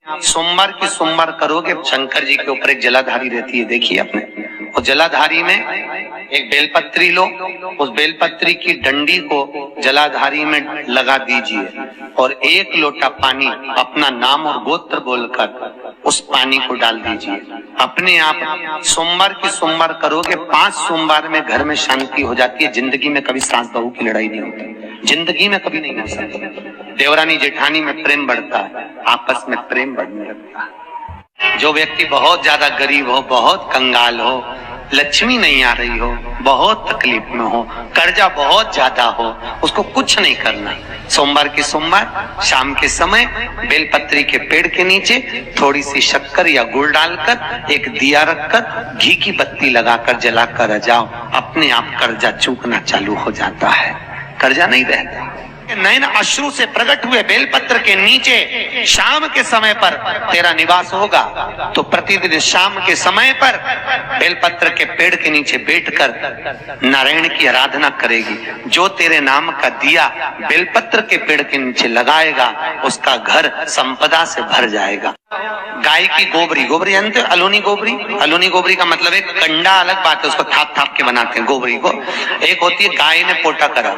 सोमवार की सोमवार करोगे, शंकर जी के ऊपर एक जलाधारी रहती है, देखिए आपने। और जलाधारी में एक बेलपत्री लो, उस बेलपत्री की डंडी को जलाधारी में लगा दीजिए और एक लोटा पानी अपना नाम और गोत्र बोलकर उस पानी को डाल दीजिए। अपने आप सोमवार की सोमवार करोगे, 5 सोमवार में घर में शांति हो जाती है। जिंदगी में कभी सास बहू की लड़ाई नहीं होती, जिंदगी में कभी नहीं हो सकती। देवरानी जेठानी में प्रेम बढ़ता है, आपस में प्रेम बढ़ने लगता है। जो व्यक्ति बहुत ज्यादा गरीब हो, बहुत कंगाल हो, लक्ष्मी नहीं आ रही हो, बहुत तकलीफ में हो, कर्जा बहुत ज्यादा हो, उसको कुछ नहीं करना। सोमवार की सोमवार शाम के समय बेलपत्री के पेड़ के नीचे थोड़ी सी शक्कर या गुड़ डालकर एक दिया रखकर घी की बत्ती लगाकर जलाकर जाओ, अपने आप कर्जा चूकना चालू हो जाता है, कर्जा नहीं रहता। नयन अश्रु से प्रकट हुए बेलपत्र के नीचे शाम के समय पर तेरा निवास होगा, तो प्रतिदिन शाम के समय पर बेलपत्र के पेड़ के नीचे बैठकर नारायण की आराधना करेगी। जो तेरे नाम का दिया बेलपत्र के पेड़ के नीचे लगाएगा, उसका घर संपदा से भर जाएगा। गाय की गोबरी, गोबरी जानते हो, अलोनी गोबरी। अलोनी गोबरी का मतलब एक कंडा अलग बात है, उसको थाप थाप के बनाते हैं गोबरी को। एक होती है गाय ने पोटा करा,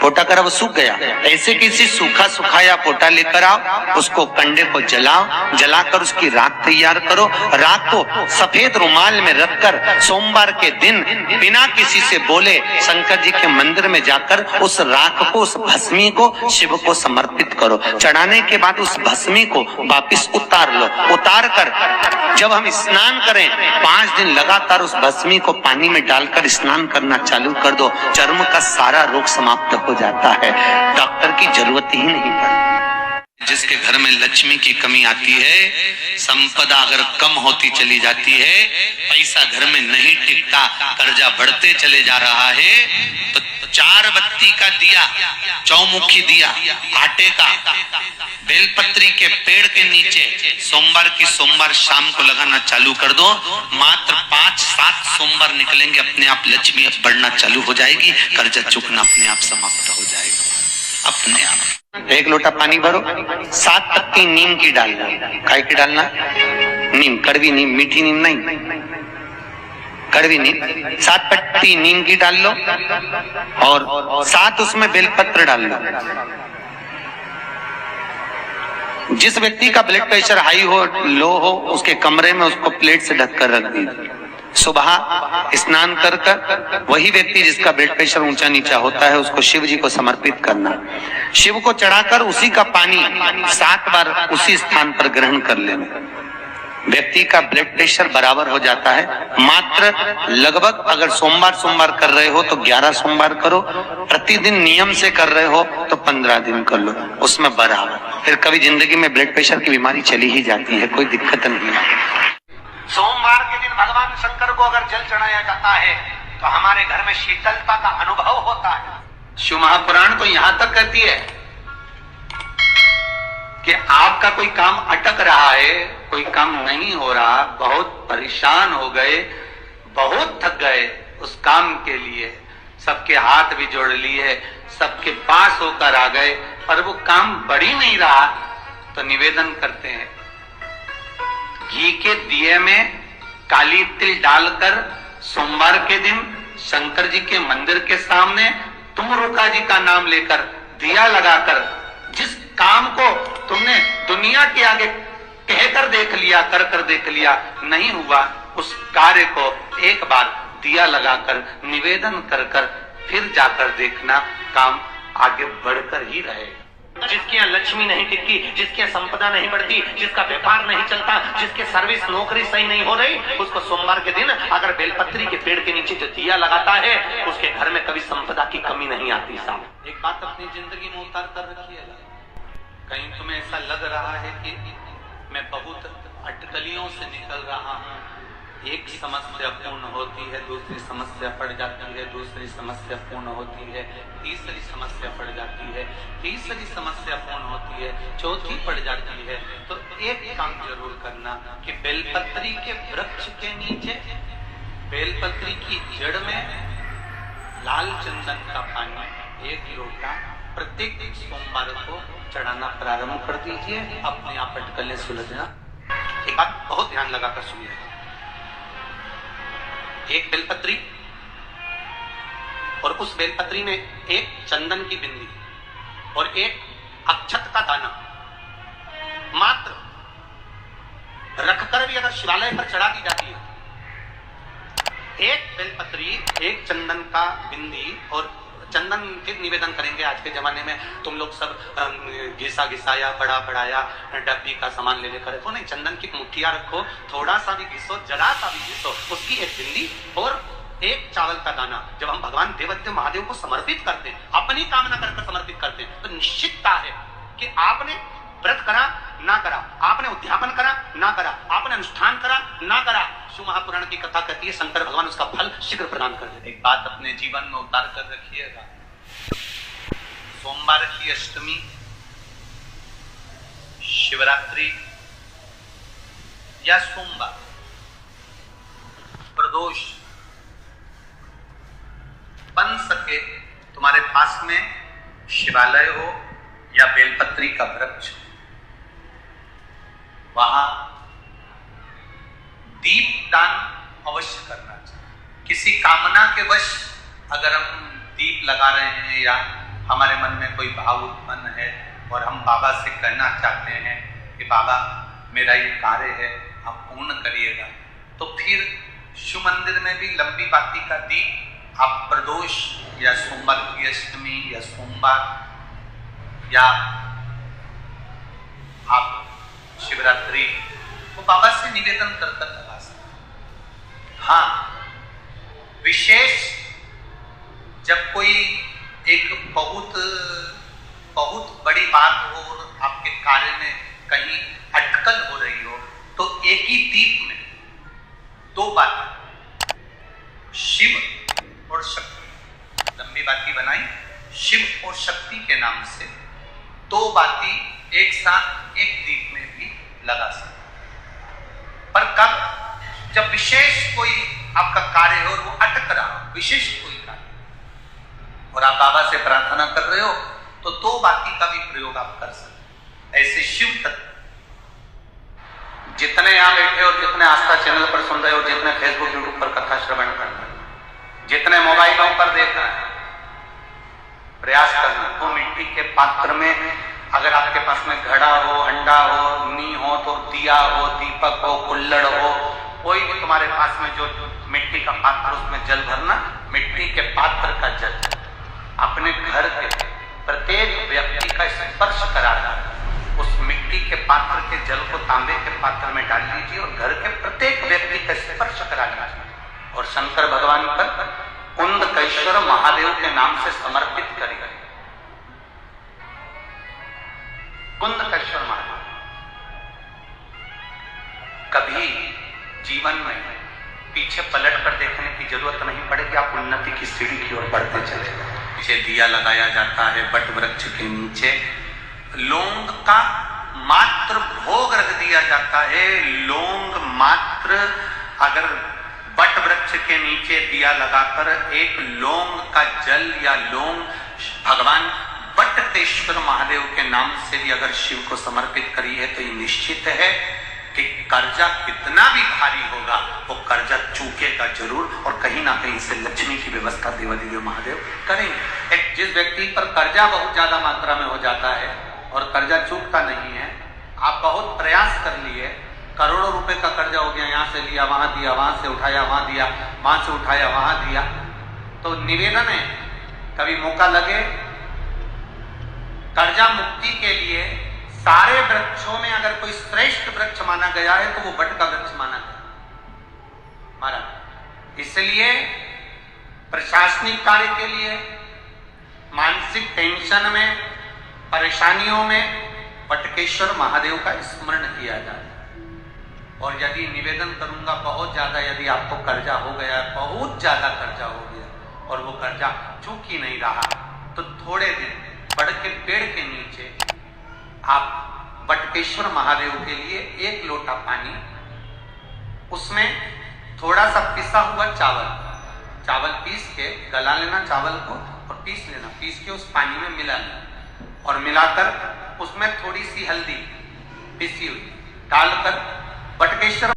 पोटा करा वो सूख गया, ऐसे किसी सूखा सुखाया पोटा लेकर आओ, उसको कंडे को जलाओ, जलाकर उसकी राख तैयार करो। राख को सफेद रुमाल में रखकर सोमवार के दिन बिना किसी से बोले शंकर जी के मंदिर में जाकर उस राख को, उस भस्मी को शिव को समर्पित करो। चढ़ाने के बाद उस भस्मी को वापिस उतार लो। उतार कर जब हम स्नान करें, 5 दिन लगातार उस भस्मी को पानी में डालकर स्नान करना चालू कर दो, चर्म का सारा रोग समाप्त हो जाता है, डॉक्टर की जरूरत ही नहीं पड़ती। जिसके घर में लक्ष्मी की कमी आती है, संपदा अगर कम होती चली जाती है, पैसा घर में नहीं टिकता, कर्जा बढ़ते चले जा रहा है, तो 4 बत्ती का दिया, चौमुखी दिया आटे का बेलपत्री के पेड़ के नीचे सोमवार की सोमवार शाम को लगाना चालू कर दो। मात्र 5-7 सोमवार निकलेंगे, अपने आप लक्ष्मी बढ़ना चालू हो जाएगी, कर्जा चुकना अपने आप समाप्त हो जाएगा अपने आप। 1 लोटा पानी भरो, 7 पत्ती नीम की डालना। काय की डालना? नीम, कड़वी नीम, मीठी नीम नहीं, कड़वी नीम। 7 पत्ती नीम की डाल लो और 7 उसमें बेलपत्र डाल लो। जिस व्यक्ति का ब्लड प्रेशर हाई हो, लो हो, उसके कमरे में उसको प्लेट से ढककर रख दीजिए। सुबह स्नान कर कर वही व्यक्ति जिसका ब्लड प्रेशर ऊंचा नीचा होता है, उसको शिव जी को समर्पित करना। शिव को चढ़ाकर उसी का पानी 7 बार उसी स्थान पर ग्रहण कर लेना। व्यक्ति का ब्लड प्रेशर बराबर हो जाता है। मात्र लगभग अगर सोमवार कर रहे हो तो 11 सोमवार करो, प्रतिदिन नियम से कर रहे हो तो 15 दिन कर लो, उसमें बराबर। फिर कभी जिंदगी में ब्लड प्रेशर की बीमारी चली ही जाती है, कोई दिक्कत नहीं है। सोमवार के दिन भगवान शंकर को अगर जल चढ़ाया जाता है तो हमारे घर में शीतलता का अनुभव होता है। शिव महापुराण तो यहां तक कहती है कि आपका कोई काम अटक रहा है, कोई काम नहीं हो रहा, बहुत परेशान हो गए, बहुत थक गए उस काम के लिए, सबके हाथ भी जोड़ लिए, सबके पास होकर आ गए, पर वो काम बढ़ ही नहीं रहा, तो निवेदन करते हैं घी के दिए में काली तिल डालकर सोमवार के दिन शंकर जी के मंदिर के सामने तुम रुका जी का नाम लेकर दिया लगाकर, जिस काम को तुमने दुनिया के आगे कहकर देख लिया, कर देख लिया, नहीं हुआ, उस कार्य को एक बार दिया लगाकर निवेदन कर फिर जाकर देखना, काम आगे बढ़कर ही रहेगा। जिसके यहाँ लक्ष्मी नहीं टिकती, जिसके यहाँ संपदा नहीं बढ़ती, जिसका व्यापार नहीं चलता, जिसके सर्विस नौकरी सही नहीं हो रही, उसको सोमवार के दिन अगर बेलपत्री के पेड़ के नीचे जो दिया लगाता है, उसके घर में कभी संपदा की कमी नहीं आती। साहब एक बात अपनी जिंदगी में उतार कर रखिएगा। कहीं तुम्हें ऐसा लग रहा है कि मैं बहुत अटकलियों से निकल रहा हूँ, एक समस्या पूर्ण होती है, दूसरी समस्या पड़ जाती है, दूसरी समस्या पूर्ण होती है, तीसरी समस्या पड़ जाती है, तीसरी समस्या पूर्ण होती है, चौथी पड़ जाती है, तो एक काम जरूर करना कि बेलपत्री के वृक्ष के नीचे बेलपत्री की जड़ में लाल चंदन का पानी 1 लोटा प्रत्येक सोमवार को चढ़ाना प्रारंभ कर दीजिए, अपने आप अटकलें सुलझना। एक बात बहुत ध्यान लगाकर सुनिएगा, एक बेलपत्री और उस बेलपत्री में एक चंदन की बिंदी और एक अक्षत का दाना मात्र रखकर भी अगर शिवालय पर चढ़ा दी जाती है, एक बेलपत्री, एक चंदन का बिंदी, और चंदन के निवेदन करेंगे। आज के जमाने में तुम लोग सब घिसा घिसाया, बड़ा बढ़ाया, डब्बी का सामान ले लेकर रखो, नहीं, चंदन की मुठ्ठियां रखो, थोड़ा सा भी घिसो, जरा सा भी घिसो, उसकी एक बिंदी और एक चावल का दाना जब हम भगवान देवदेव महादेव को समर्पित करते हैं, अपनी कामना कर समर्पित करते हैं, तो निश्चितता है कि आपने व्रत करा ना करा, आपने उद्यापन करा ना करा, आपने अनुष्ठान करा ना करा, शिव महापुराण की कथा कहती है शंकर भगवान उसका फल शीघ्र प्रदान कर देते। एक बात अपने जीवन में उतार कर रखिएगा, सोमवार की अष्टमी, शिवरात्रि या सोमवार, प्रदोष बन सके तुम्हारे पास में शिवालय हो या बेलपत्री का वृक्ष, वहां दीपदान अवश्य करना चाहिए। किसी कामना के वश अगर हम दीप लगा रहे हैं या हमारे मन में कोई भाव उत्पन्न है और हम बाबा से कहना चाहते हैं कि बाबा मेरा ये कार्य है, आप पूर्ण करिएगा, तो फिर शिव मंदिर में भी लंबी बाती का दीप आप प्रदोष या सोमवार की अष्टमी या सोमवार या आप शिवरात्रि वो बाबा से निवेदन कर लगा सकते। हाँ, विशेष जब कोई एक बहुत बड़ी बात हो और आपके कार्य में कहीं अटकल हो रही हो, तो एक ही दीप में दो बातें, शिव और शक्ति, लंबी बाती बनाई, शिव और शक्ति के नाम से दो बाती एक साथ एक दीप में भी लगा सकते। पर कब? जब विशेष कोई आपका कार्य हो और वो अटक रहा हो, विशेष कोई कार्य, और आप बाबा से प्रार्थना कर रहे हो, तो दो बाती का भी प्रयोग आप कर सकते। ऐसे शिव तत्व जितने यहां बैठे हो, जितने आस्था चैनल पर सुन रहे हो, जितने फेसबुक यूट्यूब पर कथा श्रवण कर रहे हो, जितने मोबाइलों पर देख रहे हैं, प्रयास करना वो मिट्टी के पात्र में, अगर आपके पास में घड़ा हो, अंडा हो, नी हो, तो दिया हो, दीपक हो, कुल्लड़ हो, कोई भी तुम्हारे पास में जो मिट्टी का पात्र, उसमें जल भरना, मिट्टी के पात्र का जल अपने घर के प्रत्येक व्यक्ति का स्पर्श कराना, उस मिट्टी के पात्र के जल को तांबे के पात्र में डाल लीजिए और घर के प्रत्येक व्यक्ति का स्पर्श करा लीजिए और शंकर भगवान पर कुंदकेश्वर महादेव के नाम से समर्पित करेगा। कुंदकेश्वर महादेव, कभी जीवन में पीछे पलट कर देखने की जरूरत नहीं पड़ेगी, आप उन्नति की सीढ़ी की ओर बढ़ते चले। पीछे दिया लगाया जाता है बट वृक्ष के नीचे, लौंग का मात्र भोग रख दिया जाता है। लौंग मात्र, अगर बट वृक्ष के नीचे दिया लगाकर एक लौंग का जल या लौंग भगवान बटकेश्वर महादेव के नाम से भी अगर शिव को समर्पित करी है, तो ये निश्चित है कि कर्जा कितना भी भारी होगा, वो कर्जा चूकेगा जरूर, और कहीं ना कहीं से लक्ष्मी की व्यवस्था देवादिदेव महादेव करेंगे। एक जिस व्यक्ति पर कर्जा बहुत ज्यादा मात्रा में हो जाता है और कर्जा चूकता नहीं है, आप बहुत प्रयास कर लिए, करोड़ों रुपए का कर्जा हो गया, यहाँ से लिया वहां दिया, वहां से उठाया वहां दिया, वहां से उठाया वहां दिया, तो निवेदन है कभी मौका लगे कर्जा मुक्ति के लिए, सारे वृक्षों में अगर कोई श्रेष्ठ वृक्ष माना गया है तो वो बट का वृक्ष माना गया महाराज। इसलिए प्रशासनिक कार्य के लिए, मानसिक टेंशन में, परेशानियों में बटकेश्वर महादेव का स्मरण किया जाए। और यदि निवेदन करूंगा बहुत ज्यादा, यदि आपको कर्जा हो गया, बहुत ज्यादा कर्जा हो गया और वो कर्जा चूक ही नहीं रहा, तो थोड़े दिन बड़ के पेड़ के नीचे आप बटकेश्वर महादेव के लिए एक लोटा पानी, उसमें थोड़ा सा पिसा हुआ चावल पीस के गला लेना चावल को और पीस लेना, पीस के उस पानी में मिला लेना, और मिलाकर उसमें थोड़ी सी हल्दी पिसी हुई डालकर बटकेश्वर